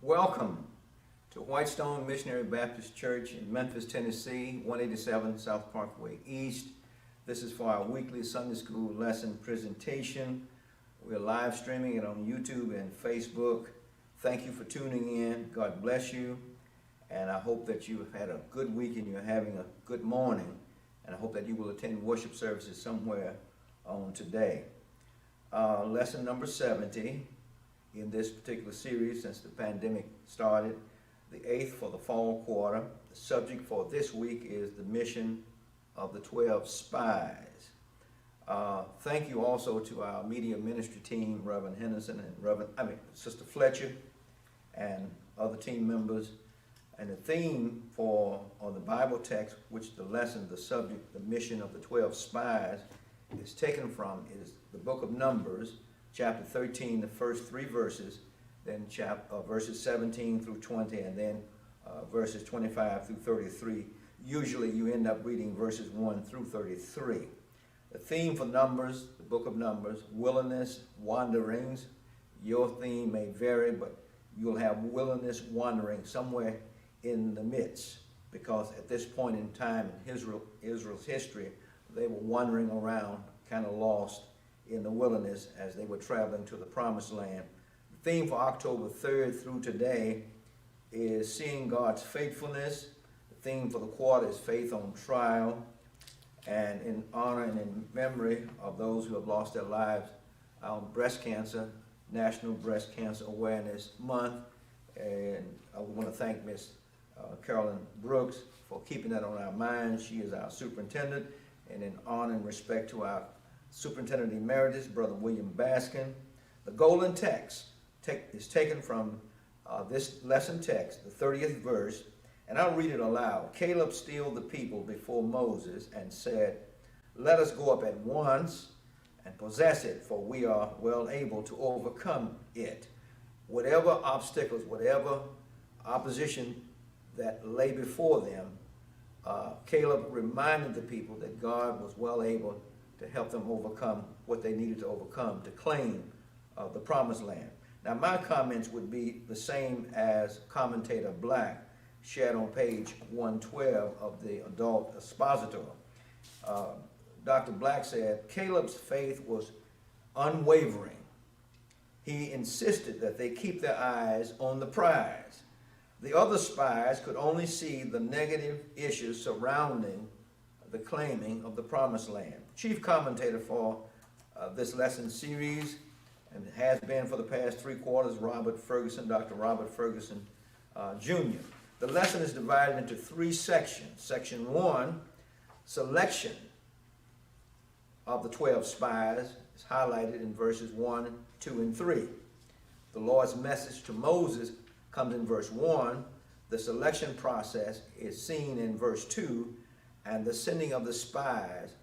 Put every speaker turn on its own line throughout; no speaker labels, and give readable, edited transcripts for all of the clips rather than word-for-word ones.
Welcome to Whitestone Missionary Baptist Church in Memphis, Tennessee, 187 South Parkway East. This is for our weekly Sunday school lesson presentation. We're live streaming it on YouTube and Facebook. Thank you for tuning in. God bless you. And I hope that you have had a good week and you're having a good morning. And I hope that you will attend worship services somewhere on today. Lesson number 70. In this particular series since the pandemic started, the 8th for the fall quarter. The subject for this week is the mission of the 12 spies. Thank you also to our media ministry team, Reverend Henderson and Sister Fletcher and other team members. And the theme for the Bible text, which the lesson, the subject, the mission of the 12 spies is taken from, is the book of Numbers, chapter 13, the first 3 verses, then verses 17 through 20, and then verses 25 through 33. Usually you end up reading verses 1 through 33. The theme for Numbers, the book of Numbers, wilderness wanderings. Your theme may vary, but you'll have wilderness wandering somewhere in the midst, because at this point in time in Israel's history, they were wandering around, kind of lost in the wilderness as they were traveling to the promised land. The theme for October 3rd through today is seeing God's faithfulness. The theme for the quarter is faith on trial. And in honor and in memory of those who have lost their lives on breast cancer, National Breast Cancer Awareness Month. And I want to thank Miss Carolyn Brooks for keeping that on our minds. She is our superintendent. And in honor and respect to our Superintendent Emeritus, Brother William Baskin. The golden text is taken from this lesson text, the 30th verse, and I'll read it aloud. Caleb stilled the people before Moses and said, "Let us go up at once and possess it, for we are well able to overcome it." Whatever obstacles, whatever opposition that lay before them, Caleb reminded the people that God was well able to help them overcome what they needed to overcome, to claim the promised land. Now my comments would be the same as commentator Black shared on page 112 of the adult expositor. Dr. Black said, Caleb's faith was unwavering. He insisted that they keep their eyes on the prize. The other spies could only see the negative issues surrounding the claiming of the promised land. Chief commentator for this lesson series, and has been for the past 3 quarters, Dr. Robert Ferguson Jr. The lesson is divided into 3 sections. Section 1, selection of the 12 spies, is highlighted in verses 1, 2, and 3. The Lord's message to Moses comes in verse 1. The selection process is seen in verse 2, and the sending of the spies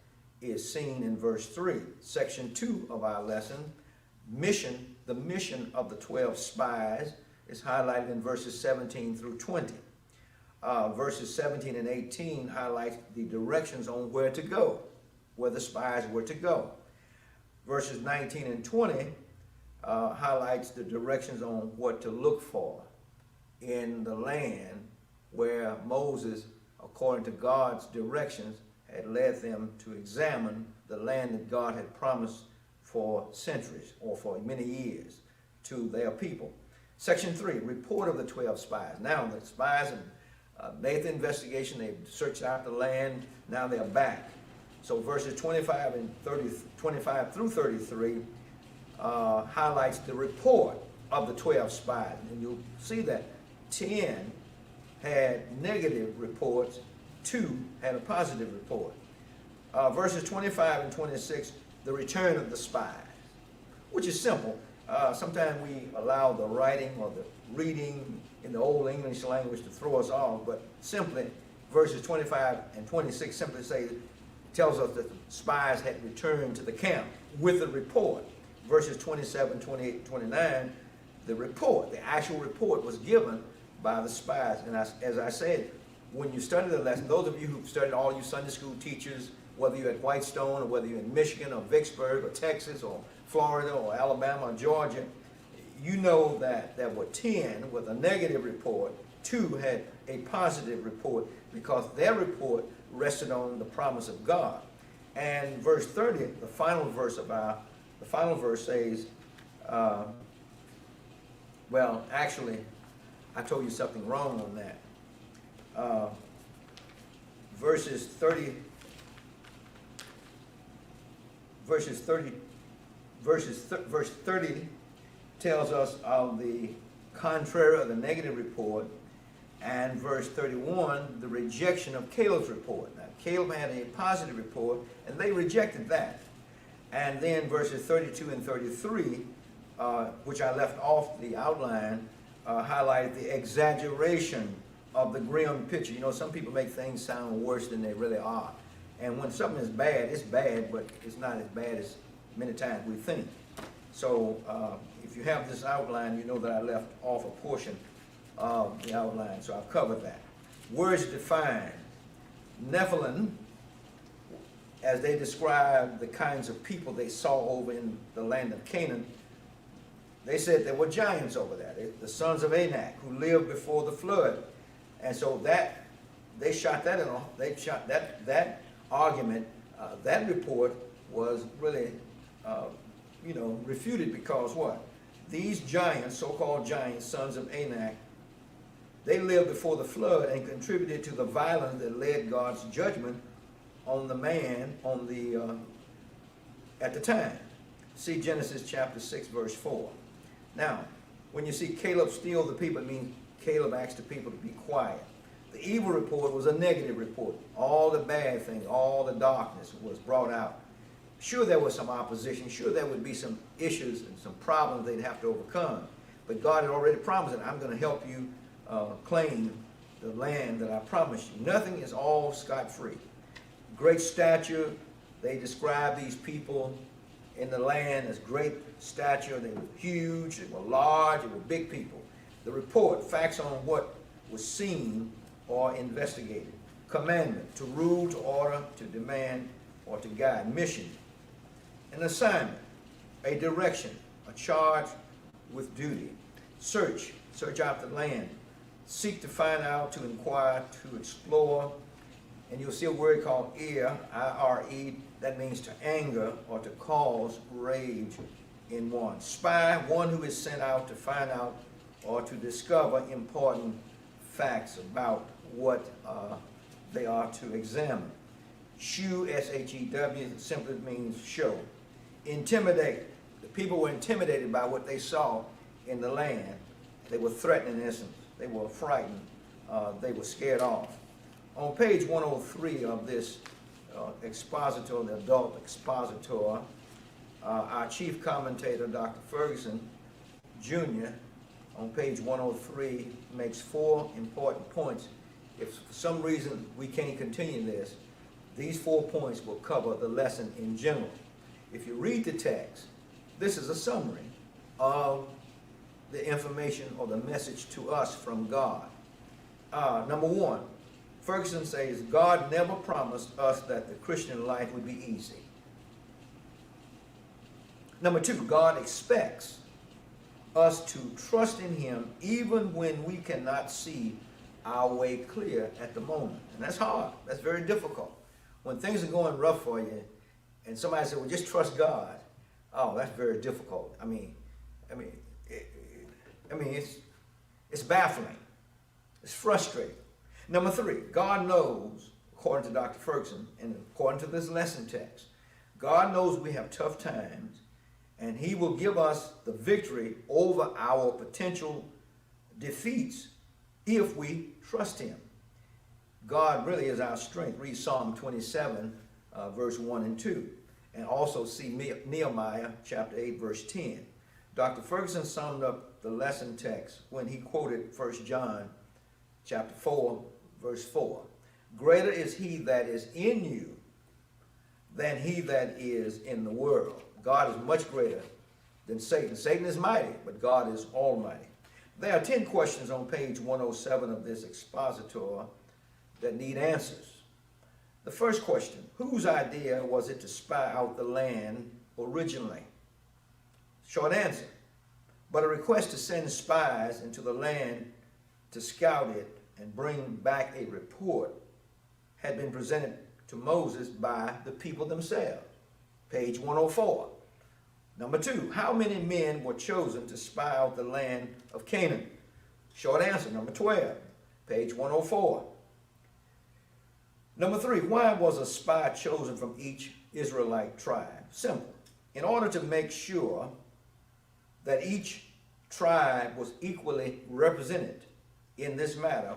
is seen in verse 3. Section 2 of our lesson, the mission of the 12 spies, is highlighted in verses 17 through 20. Verses 17 and 18 highlight the directions on where to go, where the spies were to go. Verses 19 and 20 highlights the directions on what to look for in the land where Moses, according to God's directions, had led them to examine the land that God had promised for centuries or for many years to their people. Section 3, report of the 12 spies. Now the spies have made the investigation, they've searched out the land, now they're back. So verses 25 through 33 highlights the report of the 12 spies. And you'll see that 10 had negative reports, 2 had a positive report. Verses 25 and 26, the return of the spies, which is simple. Sometimes we allow the writing or the reading in the old English language to throw us off, but simply verses 25 and 26 simply tells us that the spies had returned to the camp with a report. Verses 27, 28, 29, the actual report was given by the spies. And as I said, when you study the lesson, those of you who've studied, all you Sunday school teachers, whether you're at Whitestone or whether you're in Michigan or Vicksburg or Texas or Florida or Alabama or Georgia, you know that there were 10 with a negative report, 2 had a positive report because their report rested on the promise of God. And verse 30, the final verse says, well, actually, I told you something wrong on that. Verse 30 tells us of the contrary of the negative report, and verse 31, the rejection of Caleb's report. Now, Caleb had a positive report, and they rejected that. And then verses 32 and 33, which I left off the outline, highlighted the exaggeration of the grim picture. You know, some people make things sound worse than they really are. And when something is bad, it's bad, but it's not as bad as many times we think. So if you have this outline, you know that I left off a portion of the outline, so I've covered that. Words defined. Nephilim, as they describe the kinds of people they saw over in the land of Canaan, they said there were giants over there, the sons of Anak, who lived before the flood. And so that, they shot that that argument, that report was really, refuted because what? These giants, so-called giants, sons of Anak, they lived before the flood and contributed to the violence that led God's judgment on the man at the time. See Genesis chapter 6, verse 4. Now, when you see Caleb steal the people, it means Caleb asked the people to be quiet. The evil report was a negative report. All the bad things, all the darkness was brought out. Sure, there was some opposition. Sure, there would be some issues and some problems they'd have to overcome. But God had already promised that I'm going to help you claim the land that I promised you. Nothing is all scot-free. Great stature, they describe these people in the land as great stature. They were huge, they were large, they were big people. The report, facts on what was seen or investigated. Commandment, to rule, to order, to demand, or to guide. Mission, an assignment, a direction, a charge with duty. Search out the land. Seek to find out, to inquire, to explore. And you'll see a word called ire, I-R-E, that means to anger or to cause rage in one. Spy, one who is sent out to find out or to discover important facts about what they are to examine. Shew, S-H-E-W, simply means show. Intimidate. The people were intimidated by what they saw in the land. They were threatened in essence. They were frightened. They were scared off. On page 103 of this expositor, the adult expositor, our chief commentator, Dr. Ferguson, Jr., on page 103, makes 4 important points. If for some reason we can't continue this, these 4 points will cover the lesson in general. If you read the text, this is a summary of the information or the message to us from God. Number 1, Ferguson says, God never promised us that the Christian life would be easy. Number 2, God expects us to trust in Him even when we cannot see our way clear at the moment. And that's hard. That's very difficult. When things are going rough for you and somebody says, well, just trust God. Oh, that's very difficult. It's baffling. It's frustrating. Number 3, God knows, according to Dr. Ferguson, and according to this lesson text, God knows we have tough times, and He will give us the victory over our potential defeats if we trust Him. God really is our strength. Read Psalm 27, verse 1 and 2. And also see Nehemiah chapter 8, verse 10. Dr. Ferguson summed up the lesson text when he quoted 1 John chapter 4, verse 4. Greater is he that is in you than he that is in the world. God is much greater than Satan. Satan is mighty, but God is almighty. There are 10 questions on page 107 of this expositor that need answers. The first question, whose idea was it to spy out the land originally? Short answer, but a request to send spies into the land to scout it and bring back a report had been presented to Moses by the people themselves. Page 104. Number 2, how many men were chosen to spy out the land of Canaan? Short answer, number 12, page 104. Number 3, why was a spy chosen from each Israelite tribe? Simple. In order to make sure that each tribe was equally represented in this matter,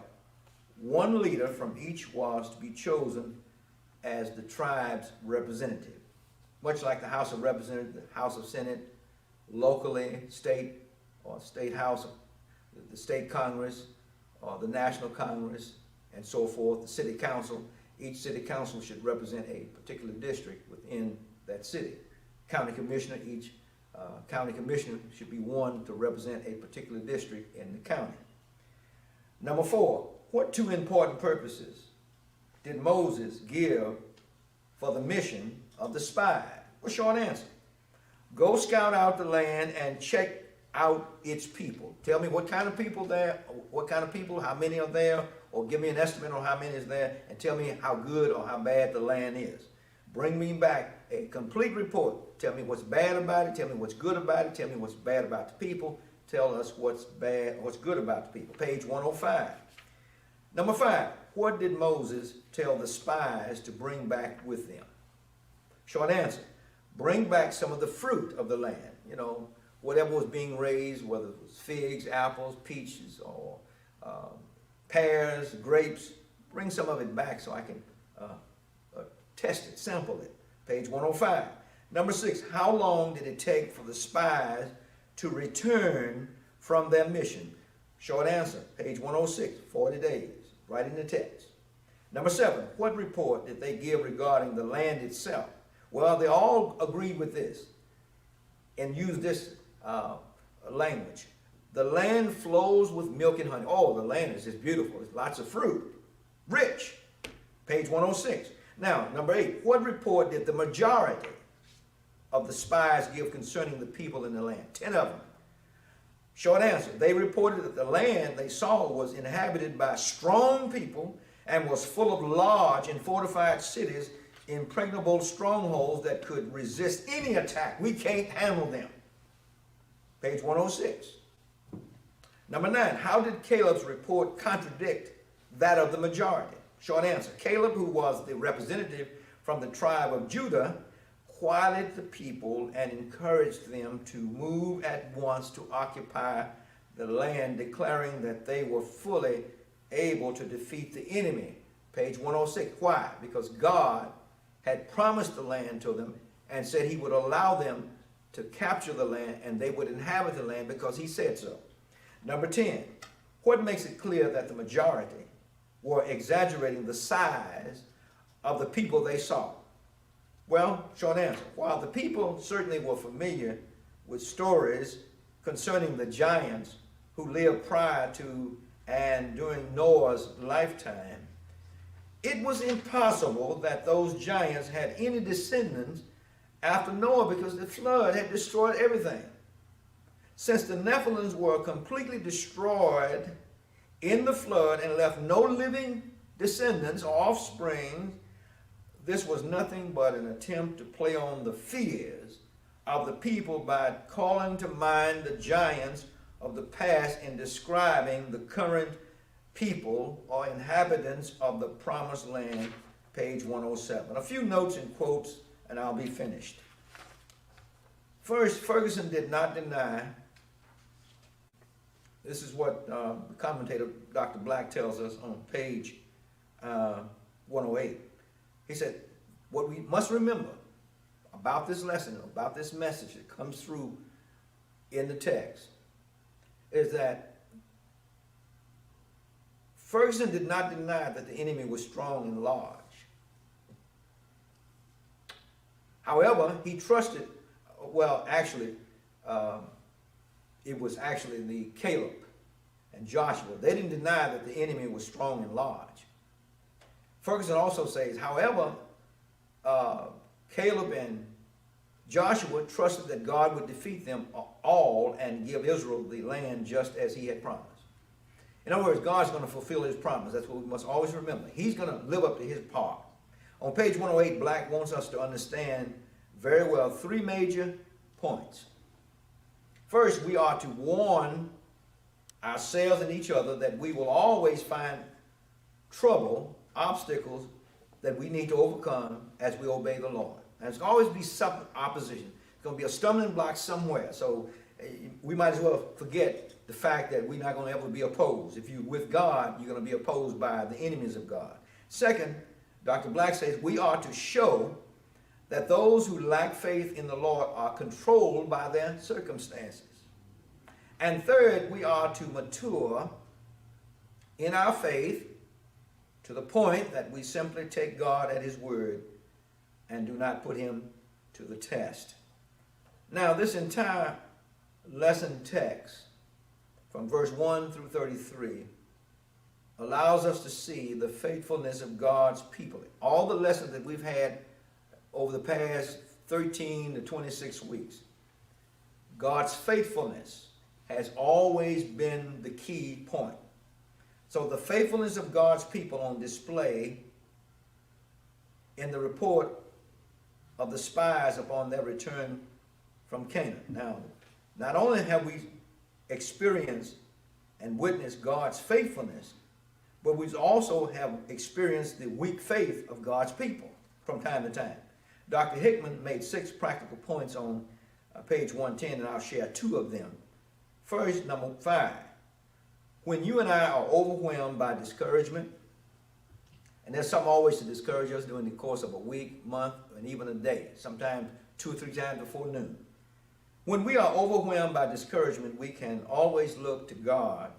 one leader from each was to be chosen as the tribe's representative. Much like the House of Representatives, the House of Senate, locally, state or state house, the state Congress, or the National Congress, and so forth, the city council. Each city council should represent a particular district within that city. County commissioner, each county commissioner should be one to represent a particular district in the county. Number 4, what 2 important purposes did Moses give for the mission of the spy? Well, short answer. Go scout out the land and check out its people. Tell me what kind of people there, what kind of people, how many are there, or give me an estimate on how many is there, and tell me how good or how bad the land is. Bring me back a complete report. Tell me what's bad about it, tell me what's good about it, tell me what's bad about the people, tell us what's bad, what's good about the people. Page 105. Number 5, what did Moses tell the spies to bring back with them? Short answer, bring back some of the fruit of the land. You know, whatever was being raised, whether it was figs, apples, peaches, or pears, grapes, bring some of it back so I can test it, sample it. Page 105. Number 6, how long did it take for the spies to return from their mission? Short answer, page 106, 40 days, right in the text. Number 7, what report did they give regarding the land itself? Well, they all agreed with this and used this language. The land flows with milk and honey. Oh, the land is just beautiful. There's lots of fruit. Rich. Page 106. Now, number 8, what report did the majority of the spies give concerning the people in the land? 10 of them. Short answer, they reported that the land they saw was inhabited by strong people and was full of large and fortified cities, impregnable strongholds that could resist any attack. We can't handle them. Page 106. Number 9, how did Caleb's report contradict that of the majority? Short answer, Caleb, who was the representative from the tribe of Judah, quieted the people and encouraged them to move at once to occupy the land, declaring that they were fully able to defeat the enemy. Page 106. Why? Because God had promised the land to them and said he would allow them to capture the land and they would inhabit the land because he said so. Number 10, what makes it clear that the majority were exaggerating the size of the people they saw? Well, short answer, while the people certainly were familiar with stories concerning the giants who lived prior to and during Noah's lifetime, it was impossible that those giants had any descendants after Noah because the flood had destroyed everything. Since the Nephilims were completely destroyed in the flood and left no living descendants or offspring, this was nothing but an attempt to play on the fears of the people by calling to mind the giants of the past and describing the current people or inhabitants of the promised land, page 107. A few notes and quotes and I'll be finished. First, Ferguson did not deny, this is what the commentator Dr. Black tells us on page 108. He said, what we must remember about this lesson, about this message that comes through in the text, is that Ferguson did not deny that the enemy was strong and large. However, he trusted, well, actually, it was actually the Caleb and Joshua. They didn't deny that the enemy was strong and large. Ferguson also says, however, Caleb and Joshua trusted that God would defeat them all and give Israel the land just as he had promised. In other words, God's going to fulfill his promise. That's what we must always remember. He's going to live up to his part. On page 108, Black wants us to understand very well three major points. First, we are to warn ourselves and each other that we will always find trouble, obstacles that we need to overcome as we obey the Lord. And it's going to always be some opposition. It's going to be a stumbling block somewhere. So we might as well forget the fact that we're not going to ever be opposed. If you're with God, you're going to be opposed by the enemies of God. Second, Dr. Black says we are to show that those who lack faith in the Lord are controlled by their circumstances. And third, we are to mature in our faith to the point that we simply take God at his word and do not put him to the test. Now, this entire lesson text from verse 1 through 33 allows us to see the faithfulness of God's people. All the lessons that we've had over the past 13 to 26 weeks, God's faithfulness has always been the key point. So the faithfulness of God's people on display in the report of the spies upon their return from Canaan. Now, not only have we experienced and witnessed God's faithfulness, but we also have experienced the weak faith of God's people from time to time. Dr. Hickman made 6 practical points on page 110, and I'll share 2 of them. First, number 5. When you and I are overwhelmed by discouragement, and there's something always to discourage us during the course of a week, month, and even a day, sometimes 2 or 3 times before noon. When we are overwhelmed by discouragement, we can always look to God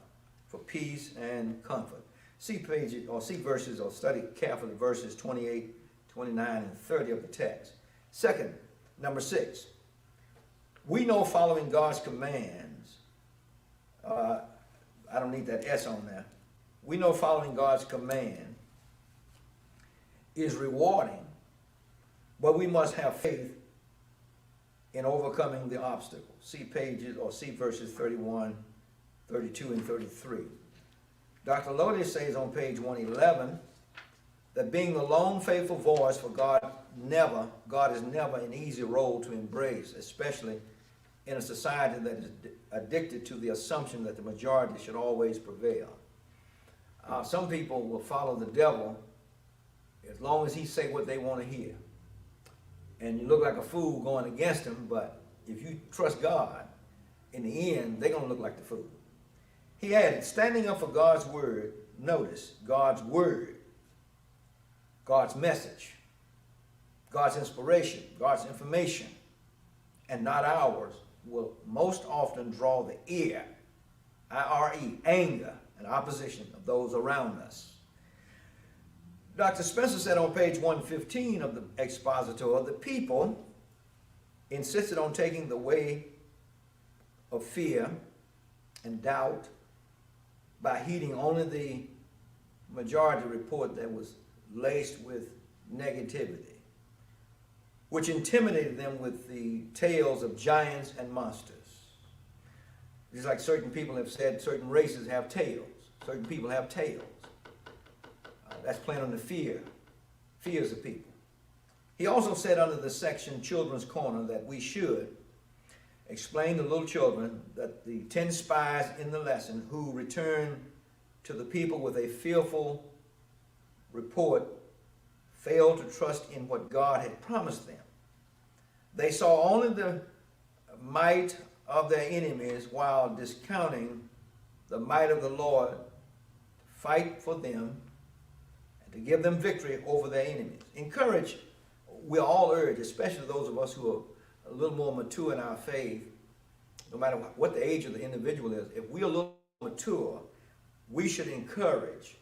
for peace and comfort. See pages, or see verses, or study carefully verses 28, 29, and 30 of the text. Second, number 6. We know following God's commands, I don't need that S on there. We know following God's command is rewarding, but we must have faith in overcoming the obstacles. See pages, or see verses 31, 32, and 33. Dr. Lodi says on page 111 that being the lone faithful voice for God is never an easy role to embrace, especially in a society that is addicted to the assumption that the majority should always prevail. Some people will follow the devil as long as he say what they want to hear. And you look like a fool going against him, but if you trust God, in the end, they're going to look like the fool. He added, standing up for God's word, notice, God's word, God's message, God's inspiration, God's information, and not ours, will most often draw the ear, I-R-E, anger, and opposition of those around us. Dr. Spencer said on page 115 of the expositor, the people insisted on taking the way of fear and doubt by heeding only the majority report that was laced with negativity, which intimidated them with the tales of giants and monsters. Just like certain people have said, certain races have tails. Certain people have tails. That's playing on the fears of people. He also said under the section Children's Corner that we should explain to little children that the 10 spies in the lesson who returned to the people with a fearful report failed to trust in what God had promised them. They saw only the might of their enemies while discounting the might of the Lord to fight for them and to give them victory over their enemies. Encourage, we all urge, especially those of us who are a little more mature in our faith, no matter what the age of the individual is, if we're a little mature, we should encourage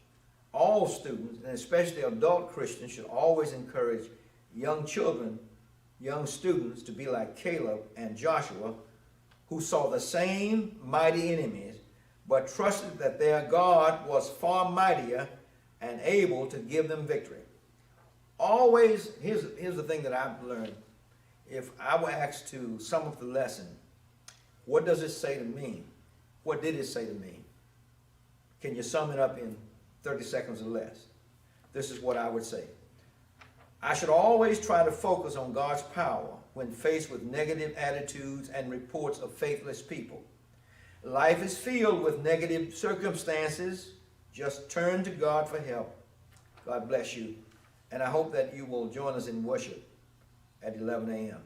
all students, and especially adult Christians, should always encourage young children, young students to be like Caleb and Joshua, who saw the same mighty enemies, but trusted that their God was far mightier and able to give them victory. Always, here's the thing that I've learned. If I were asked to sum up the lesson, what does it say to me? What did it say to me? Can you sum it up in 30 seconds or less? This is what I would say. I should always try to focus on God's power when faced with negative attitudes and reports of faithless people. Life is filled with negative circumstances. Just turn to God for help. God bless you. And I hope that you will join us in worship at 11 a.m.